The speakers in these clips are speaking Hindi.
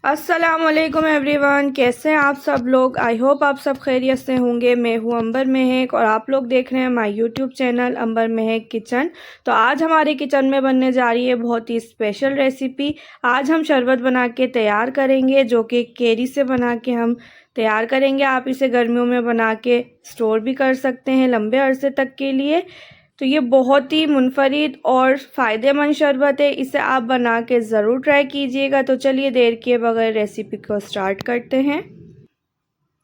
अस्सलामुअलैकुम एवरीवन, कैसे हैं आप सब लोग। आई होप आप सब खैरियत से होंगे। मैं हूं अंबर महक और आप लोग देख रहे हैं my YouTube channel Ambar Mahak kitchen. तो आज हमारे किचन में बनने जा रही है बहुत ही स्पेशल रेसिपी। आज हम शरबत बना के तैयार करेंगे, जो कि केरी से बना के हम तैयार करेंगे। आप इसे गर्मियों में बना के स्टोर भी कर सकते हैं लंबे अरसे तक के लिए। तो ये बहुत ही मुनफरिद और फ़ायदेमंद शरबत है, इसे आप बना के ज़रूर ट्राई कीजिएगा। तो चलिए देर किए बगैर रेसिपी को स्टार्ट करते हैं।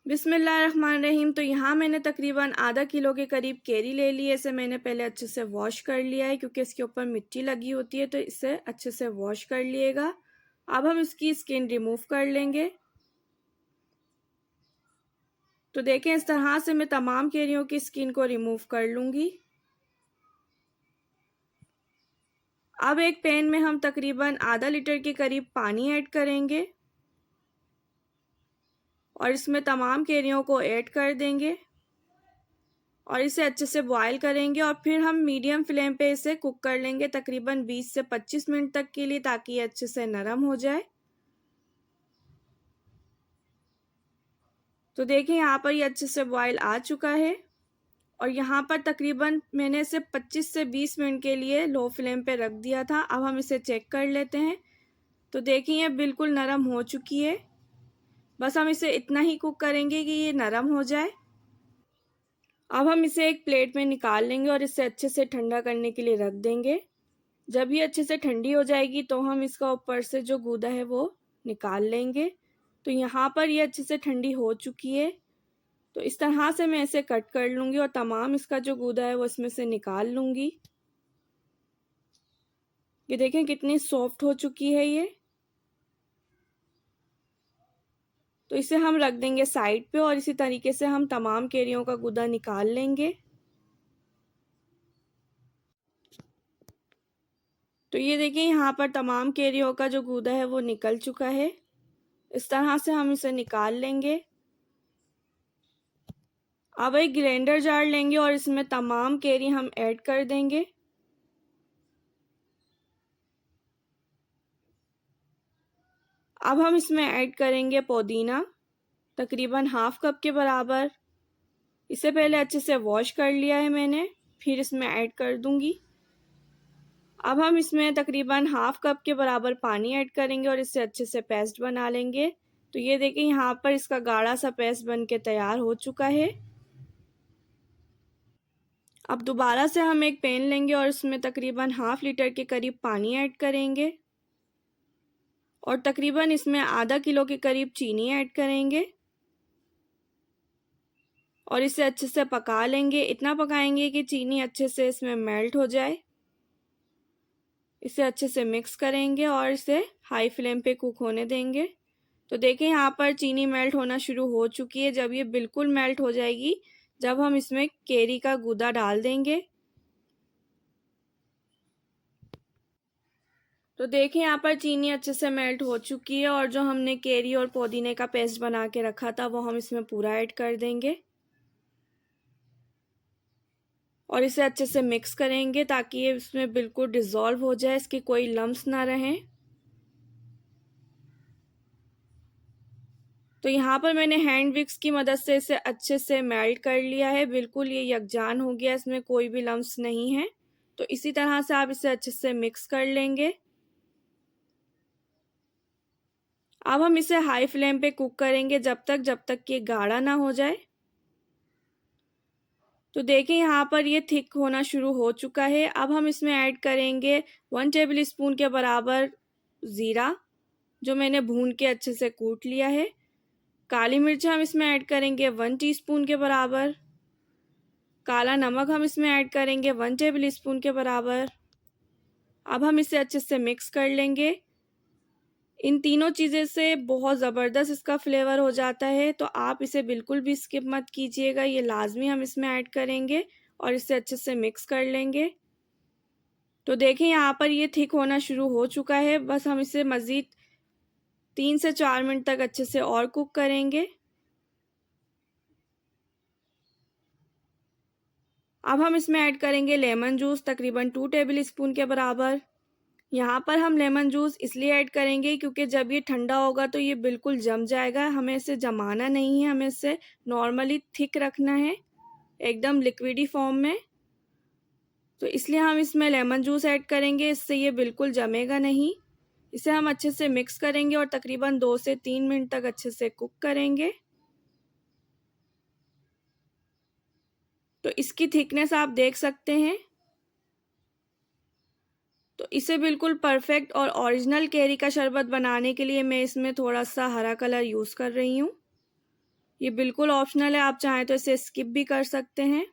बिस्मिल्लाहिर्रहमानिर्रहीम। तो यहाँ मैंने तकरीबन आधा किलो के करीब केरी ले ली है। इसे मैंने पहले अच्छे से वॉश कर लिया है, क्योंकि इसके ऊपर मिट्टी लगी होती है, तो इसे अच्छे से वॉश कर लिएगा। अब हम इसकी स्किन रिमूव कर लेंगे। तो देखें, इस तरह से मैं तमाम केरियों की स्किन को रिमूव कर लूँगी। अब एक पैन में हम तकरीबन आधा लीटर के करीब पानी ऐड करेंगे और इसमें तमाम केरियों को ऐड कर देंगे और इसे अच्छे से बॉईल करेंगे। और फिर हम मीडियम फ्लेम पे इसे कुक कर लेंगे तकरीबन 20 से 25 मिनट तक के लिए, ताकि ये अच्छे से नरम हो जाए। तो देखिए, यहाँ पर ये अच्छे से बॉईल आ चुका है और यहाँ पर तकरीबन मैंने इसे 25 से 20 मिनट के लिए लो फ्लेम पे रख दिया था। अब हम इसे चेक कर लेते हैं। तो देखिए, ये बिल्कुल नरम हो चुकी है। बस हम इसे इतना ही कुक करेंगे कि ये नरम हो जाए। अब हम इसे एक प्लेट में निकाल लेंगे और इसे अच्छे से ठंडा करने के लिए रख देंगे। जब ये अच्छे से ठंडी हो जाएगी तो हम इसका ऊपर से जो गूदा है वो निकाल लेंगे। तो यहाँ पर ये अच्छे से ठंडी हो चुकी है। तो इस तरह से मैं इसे कट कर लूँगी और तमाम इसका जो गूदा है वो इसमें से निकाल लूँगी। ये देखें कितनी सॉफ्ट हो चुकी है ये। तो इसे हम रख देंगे साइड पे और इसी तरीके से हम तमाम केरियों का गूदा निकाल लेंगे। तो ये देखिए, यहाँ पर तमाम केरियों का जो गूदा है वो निकल चुका है। इस तरह से हम इसे निकाल लेंगे। अब एक ग्राइंडर जार लेंगे और इसमें तमाम केरी हम ऐड कर देंगे। अब हम इसमें ऐड करेंगे पुदीना, तकरीबन हाफ कप के बराबर। इसे पहले अच्छे से वॉश कर लिया है मैंने, फिर इसमें ऐड कर दूंगी। अब हम इसमें तकरीबन हाफ कप के बराबर पानी ऐड करेंगे और इससे अच्छे से पेस्ट बना लेंगे। तो ये देखिए, यहाँ पर इसका गाढ़ा सा पेस्ट बन के तैयार हो चुका है। अब दोबारा से हम एक पैन लेंगे और इसमें तकरीबन हाफ लीटर के करीब पानी ऐड करेंगे और तकरीबन इसमें आधा किलो के करीब चीनी ऐड करेंगे और इसे अच्छे से पका लेंगे। इतना पकाएंगे कि चीनी अच्छे से इसमें मेल्ट हो जाए। इसे अच्छे से मिक्स करेंगे और इसे हाई फ्लेम पे कुक होने देंगे। तो देखें, यहाँ पर चीनी मेल्ट होना शुरू हो चुकी है। जब ये बिल्कुल मेल्ट हो जाएगी, जब हम इसमें केरी का गूदा डाल देंगे। तो देखें, यहाँ पर चीनी अच्छे से मेल्ट हो चुकी है और जो हमने केरी और पुदीने का पेस्ट बना के रखा था वो हम इसमें पूरा ऐड कर देंगे और इसे अच्छे से मिक्स करेंगे ताकि ये इसमें बिल्कुल डिज़ोल्व हो जाए, इसके कोई लम्स ना रहें। तो यहाँ पर मैंने हैंड विक्स की मदद से इसे अच्छे से मेल्ट कर लिया है। बिल्कुल ये यकजान हो गया, इसमें कोई भी लम्स नहीं है। तो इसी तरह से आप इसे अच्छे से मिक्स कर लेंगे। अब हम इसे हाई फ्लेम पे कुक करेंगे जब तक कि गाढ़ा ना हो जाए। तो देखिए, यहाँ पर ये थिक होना शुरू हो चुका है। अब हम इसमें ऐड करेंगे 1 टेबल स्पून के बराबर ज़ीरा, जो मैंने भून के अच्छे से कूट लिया है। काली मिर्च हम इसमें ऐड करेंगे 1 टीस्पून के बराबर। काला नमक हम इसमें ऐड करेंगे 1 टेबल स्पून के बराबर। अब हम इसे अच्छे से मिक्स कर लेंगे। इन तीनों चीज़ें से बहुत ज़बरदस्त इसका फ्लेवर हो जाता है, तो आप इसे बिल्कुल भी स्किप मत कीजिएगा। ये लाजमी हम इसमें ऐड करेंगे और इसे अच्छे से मिक्स कर लेंगे। तो देखें, यहाँ पर ये थिक होना शुरू हो चुका है। बस हम इसे मज़ीद 3 से 4 मिनट तक अच्छे से और कुक करेंगे। अब हम इसमें ऐड करेंगे लेमन जूस, तकरीबन 2 टेबल स्पून के बराबर। यहाँ पर हम लेमन जूस इसलिए ऐड करेंगे क्योंकि जब ये ठंडा होगा तो ये बिल्कुल जम जाएगा। हमें इसे जमाना नहीं है, हमें इसे नॉर्मली थिक रखना है, एकदम लिक्विडी फॉर्म में। तो इसलिए हम इसमें लेमन जूस ऐड करेंगे, इससे ये बिल्कुल जमेगा नहीं। इसे हम अच्छे से मिक्स करेंगे और तकरीबन 2 से 3 मिनट तक अच्छे से कुक करेंगे। तो इसकी थिकनेस आप देख सकते हैं। तो इसे बिल्कुल परफेक्ट और ओरिजिनल कैरी का शरबत बनाने के लिए मैं इसमें थोड़ा सा हरा कलर यूज़ कर रही हूँ। ये बिल्कुल ऑप्शनल है, आप चाहें तो इसे स्किप भी कर सकते हैं।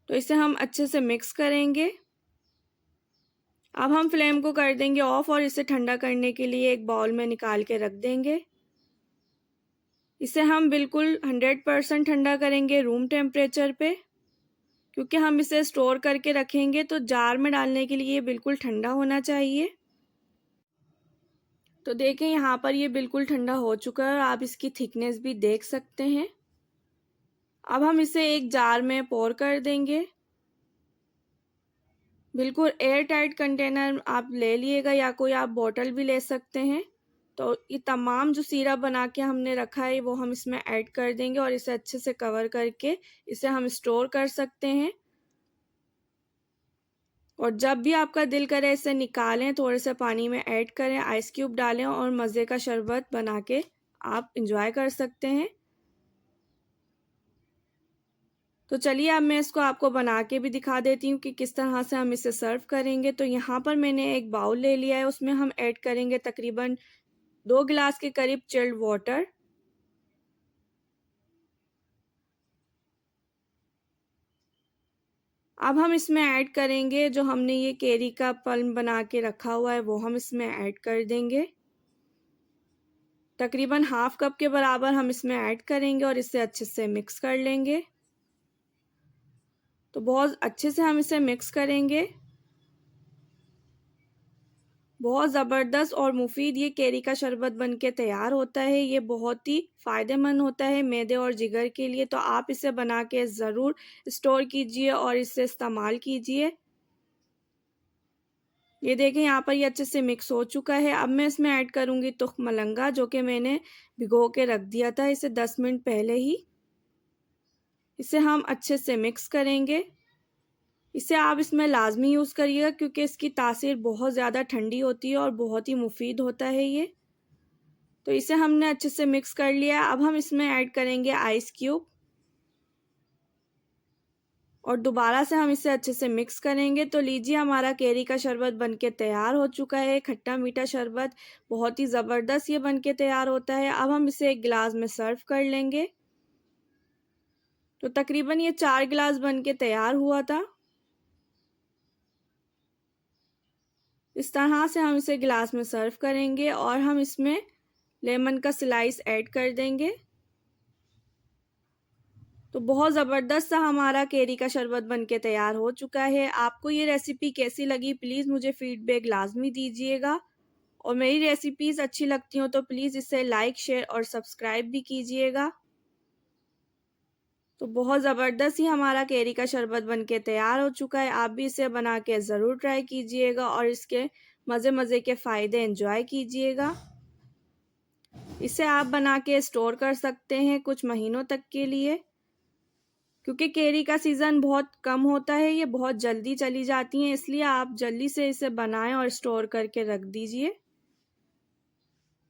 तो इसे हम अच्छे से मिक्स करेंगे। अब हम फ्लेम को कर देंगे ऑफ और इसे ठंडा करने के लिए एक बाउल में निकाल के रख देंगे। इसे हम बिल्कुल 100% ठंडा करेंगे रूम टेम्परेचर पे, क्योंकि हम इसे स्टोर करके रखेंगे तो जार में डालने के लिए ये बिल्कुल ठंडा होना चाहिए। तो देखें यहाँ पर ये बिल्कुल ठंडा हो चुका है और आप इसकी थिकनेस भी देख सकते हैं। अब हम इसे एक जार में पोर कर देंगे। बिल्कुल एयर टाइट कंटेनर आप ले लिएगा या कोई आप बोतल भी ले सकते हैं। तो ये तमाम जो सिरप बना के हमने रखा है वो हम इसमें ऐड कर देंगे और इसे अच्छे से कवर करके इसे हम स्टोर कर सकते हैं। और जब भी आपका दिल करे इसे निकालें, थोड़े से पानी में ऐड करें, आइस क्यूब डालें और मज़े का शरबत बना के आप इंजॉय कर सकते हैं। तो चलिए अब मैं इसको आपको बना के भी दिखा देती हूँ कि किस तरह से हम इसे सर्व करेंगे। तो यहाँ पर मैंने एक बाउल ले लिया है, उसमें हम ऐड करेंगे तकरीबन 2 गिलास के करीब चिल्ड वाटर। अब हम इसमें ऐड करेंगे जो हमने ये केरी का पल्म बना के रखा हुआ है वो हम इसमें ऐड कर देंगे। तकरीबन हाफ कप के बराबर हम इसमें ऐड करेंगे और इसे अच्छे से मिक्स कर लेंगे। तो बहुत अच्छे से हम इसे मिक्स करेंगे। बहुत ज़बरदस्त और मुफीद ये केरी का शरबत बनके तैयार होता है। ये बहुत ही फ़ायदेमंद होता है मैदे और जिगर के लिए। तो आप इसे बना के ज़रूर स्टोर कीजिए और इसे इस्तेमाल कीजिए। ये देखें यहाँ पर ये अच्छे से मिक्स हो चुका है। अब मैं इसमें ऐड करूँगी तुख मलंगा, जो कि मैंने भिगो के रख दिया था इसे 10 मिनट पहले ही। इसे हम अच्छे से मिक्स करेंगे। इसे आप इसमें लाजमी यूज़ करिएगा क्योंकि इसकी तासीर बहुत ज़्यादा ठंडी होती है और बहुत ही मुफीद होता है ये। तो इसे हमने अच्छे से मिक्स कर लिया। अब हम इसमें ऐड करेंगे आइस क्यूब और दोबारा से हम इसे अच्छे से मिक्स करेंगे। तो लीजिए हमारा केरी का शरबत बनके तैयार हो चुका है। खट्टा मीठा शरबत बहुत ही ज़बरदस्त ये बनके तैयार होता है। अब हम इसे एक गिलास में सर्व कर लेंगे। तो तकरीबन ये 4 गिलास बनके तैयार हुआ था। इस तरह से हम इसे गिलास में सर्व करेंगे और हम इसमें लेमन का स्लाइस ऐड कर देंगे। तो बहुत ज़बरदस्त सा हमारा केरी का शरबत बनके तैयार हो चुका है। आपको ये रेसिपी कैसी लगी प्लीज़ मुझे फ़ीडबैक लाजमी दीजिएगा। और मेरी रेसिपीज़ अच्छी लगती हों तो प्लीज़ इसे लाइक, शेयर और सब्सक्राइब भी कीजिएगा। तो बहुत ज़बरदस्त ही हमारा केरी का शरबत बनके तैयार हो चुका है। आप भी इसे बना के ज़रूर ट्राई कीजिएगा और इसके मज़े मज़े के फ़ायदे एंजॉय कीजिएगा। इसे आप बना के स्टोर कर सकते हैं कुछ महीनों तक के लिए, क्योंकि केरी का सीज़न बहुत कम होता है, ये बहुत जल्दी चली जाती हैं, इसलिए आप जल्दी से इसे बनाएं और स्टोर करके रख दीजिए।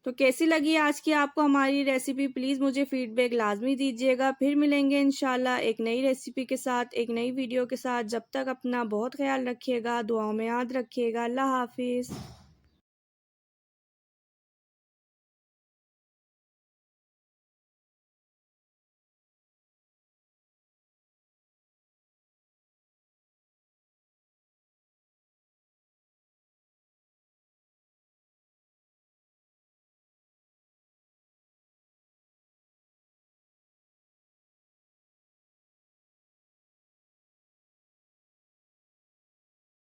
तो कैसी लगी आज की आपको हमारी रेसिपी प्लीज़ मुझे फ़ीडबैक लाजमी दीजिएगा। फिर मिलेंगे इंशाल्लाह एक नई रेसिपी के साथ, एक नई वीडियो के साथ। जब तक अपना बहुत ख्याल रखिएगा, दुआओं में याद रखिएगा। अल्लाह हाफ़िज़।